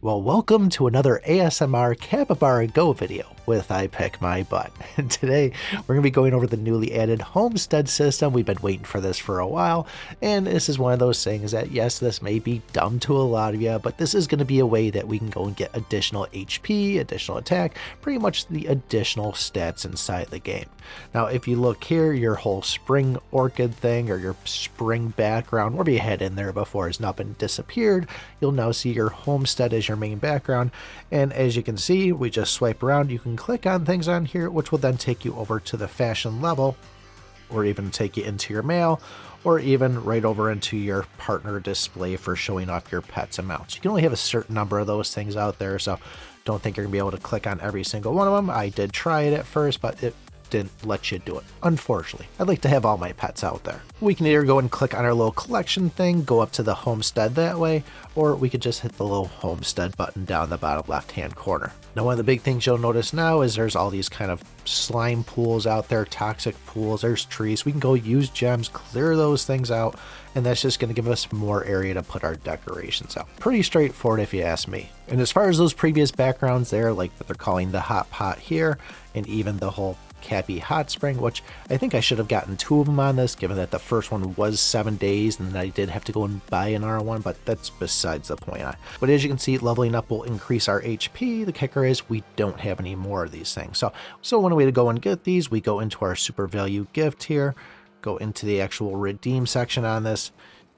Well, welcome to another ASMR Capybara Go video with iPICKmyBUTT. And today we're going to be going over the newly added Homestead system. We've been waiting for this for a while, and this is one of those things that, yes, this may be dumb to a lot of you, but this is going to be a way that we can go and get additional HP, additional attack, pretty much the additional stats inside the game. Now, if you look here, your whole spring orchid thing or your spring background, wherever you had in there before, has now been disappeared. You'll now see your Homestead as your main background, and as you can see, we just swipe around. You can click on things on here, which will then take you over to the fashion level, or even take you into your mail, or even right over into your partner display for showing off your pets and mounts. You can only have a certain number of those things out there, so don't think you're gonna be able to click on every single one of them. I did try it at first, but it didn't let you do it, unfortunately. I'd like to have all my pets out there. We can either go and click on our little collection thing, go up to the Homestead that way, or we could just hit the little Homestead button down the bottom left hand corner. Now, one of the big things you'll notice now is there's all these kind of slime pools out there, toxic pools, there's trees. We can go use gems, clear those things out, and that's just going to give us more area to put our decorations out. Pretty straightforward if you ask me. And as far as those previous backgrounds there, like what they're calling the hot pot here, and even the whole Cappy Hot Spring, which I think I should have gotten 2 of them on this, given that the first one was 7 days and I did have to go and buy another one, but that's besides the point. But as you can see, leveling up will increase our HP. The kicker is we don't have any more of these things. So one way to go and get these, we go into our super value gift here, go into the actual redeem section on this.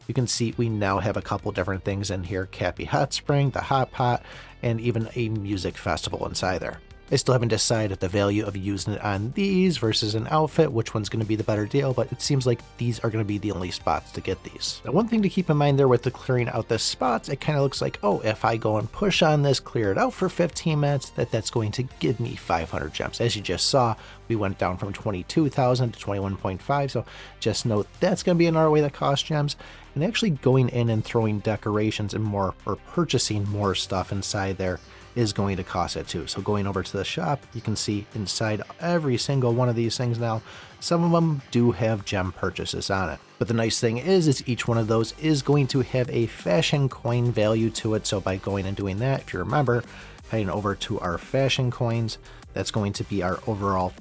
You can see we now have a couple different things in here: Cappy Hot Spring, the Hot Pot, and even a music festival inside there. I still haven't decided the value of using it on these versus an outfit, which one's going to be the better deal, but it seems like these are going to be the only spots to get these. Now, one thing to keep in mind there with the clearing out the spots, it kind of looks like, oh, if I go and push on this, clear it out for 15 minutes, that's going to give me 500 gems. As you just saw, we went down from 22,000 to 21.5, so just note that's going to be another way that costs gems. And actually going in and throwing decorations and more, or purchasing more stuff inside there, is going to cost it too. So going over to the shop, you can see inside every single one of these things now, some of them do have gem purchases on it. But the nice thing is each one of those is going to have a fashion coin value to it. So by going and doing that, if you remember, heading over to our fashion coins, that's going to be our overall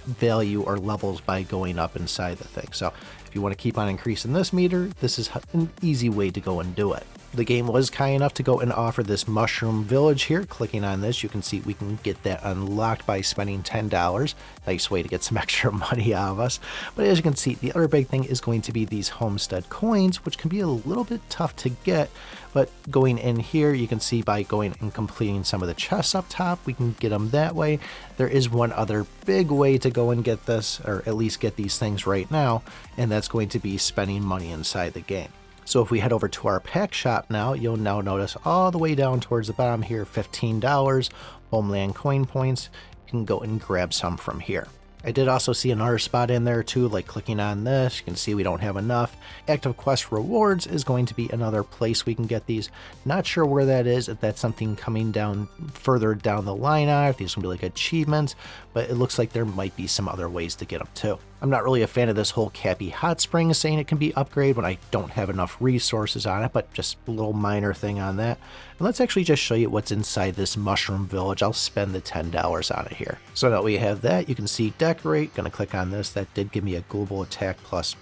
value or levels by going up inside the thing. So if you want to keep on increasing this meter, this is an easy way to go and do it. The game was kind enough to go and offer this mushroom village here. Clicking on this, you can see we can get that unlocked by spending $10. Nice way to get some extra money out of us. But as you can see, the other big thing is going to be these Homestead coins, which can be a little bit tough to get. But going in here, you can see by going and completing some of the chests up top, we can get them that way. There is one other big way to go and get this, or at least get these things right now, and that's going to be spending money inside the game. So if we head over to our pack shop now, you'll now notice all the way down towards the bottom here, $15, Homeland coin points. You can go and grab some from here. I did also see another spot in there too, like clicking on this, you can see we don't have enough. Active Quest Rewards is going to be another place we can get these. Not sure where that is, if that's something coming down further down the line on, if these can be like achievements, but it looks like there might be some other ways to get them too. I'm not really a fan of this whole Cappy Hot Spring saying it can be upgraded when I don't have enough resources on it, but just a little minor thing on that. And let's actually just show you what's inside this mushroom village. I'll spend the $10 on it here. So now we have that, you can see decorate, gonna click on this. That did give me a global attack plus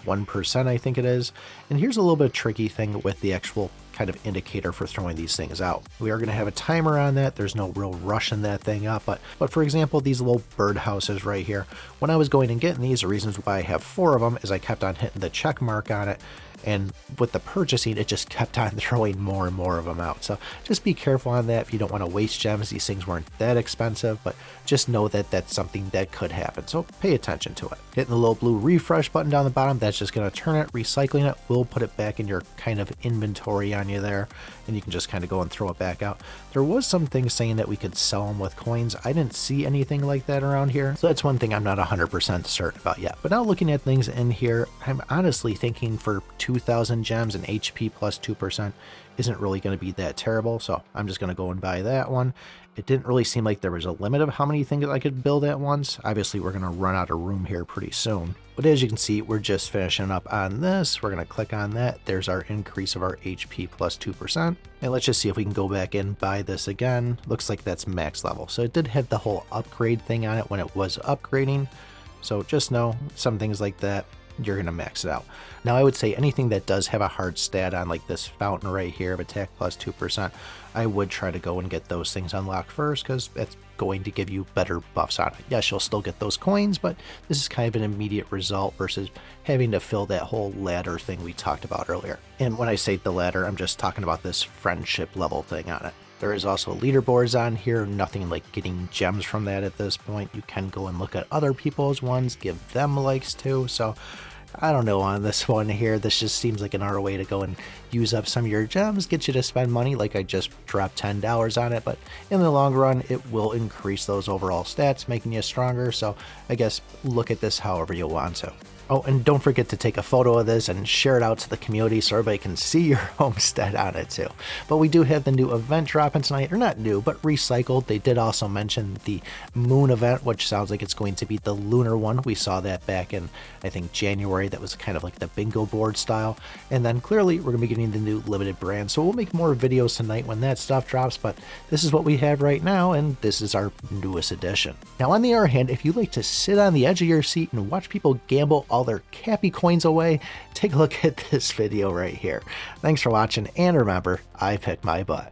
1%, I think it is. And here's a little bit tricky thing with the actual kind of indicator for throwing these things out. We are going to have a timer on that. There's no real rush in that thing up, but for example, these little bird houses right here, when I was going and getting these, the reasons why I have 4 of them is I kept on hitting the check mark on it, and with the purchasing, it just kept on throwing more and more of them out. So just be careful on that if you don't want to waste gems. These things weren't that expensive, but just know that that's something that could happen. So pay attention to it. Hitting the little blue refresh button down the bottom, that's just going to turn it. Recycling it will put it back in your kind of inventory on you there, and you can just kind of go and throw it back out. There was some things saying that we could sell them with coins. I didn't see anything like that around here, so that's one thing I'm not 100% certain about yet. But now looking at things in here, I'm honestly thinking for 2 2,000 gems and HP plus 2% isn't really going to be that terrible, so I'm just going to go and buy that one. It didn't really seem like there was a limit of how many things I could build at once. Obviously, we're going to run out of room here pretty soon. But as you can see, we're just finishing up on this. We're going to click on that. There's our increase of our HP plus 2%. And let's just see if we can go back and buy this again. Looks like that's max level. So it did have the whole upgrade thing on it when it was upgrading. So just know some things like that, you're going to max it out. Now, I would say anything that does have a hard stat on, like this fountain right here of attack plus 2%, I would try to go and get those things unlocked first, because that's going to give you better buffs on it. Yes, you'll still get those coins, but this is kind of an immediate result versus having to fill that whole ladder thing we talked about earlier. And when I say the ladder, I'm just talking about this friendship level thing on it. There is also leaderboards on here, nothing like getting gems from that at this point. You can go and look at other people's ones, give them likes too. So I don't know on this one here. This just seems like another way to go and use up some of your gems, get you to spend money. Like I just dropped $10 on it, but in the long run, it will increase those overall stats, making you stronger. So I guess look at this however you want to. Oh, and don't forget to take a photo of this and share it out to the community so everybody can see your homestead on it too. But we do have the new event dropping tonight, or not new, but recycled. They did also mention the moon event, which sounds like it's going to be the lunar one. We saw that back in, I think, January. That was kind of like the bingo board style. And then clearly we're going to be getting the new limited brand. So we'll make more videos tonight when that stuff drops, but this is what we have right now, and this is our newest edition. Now, on the other hand, if you like to sit on the edge of your seat and watch people gamble all their Cappy coins away, take a look at this video right here. Thanks for watching, and remember, I pick my butt.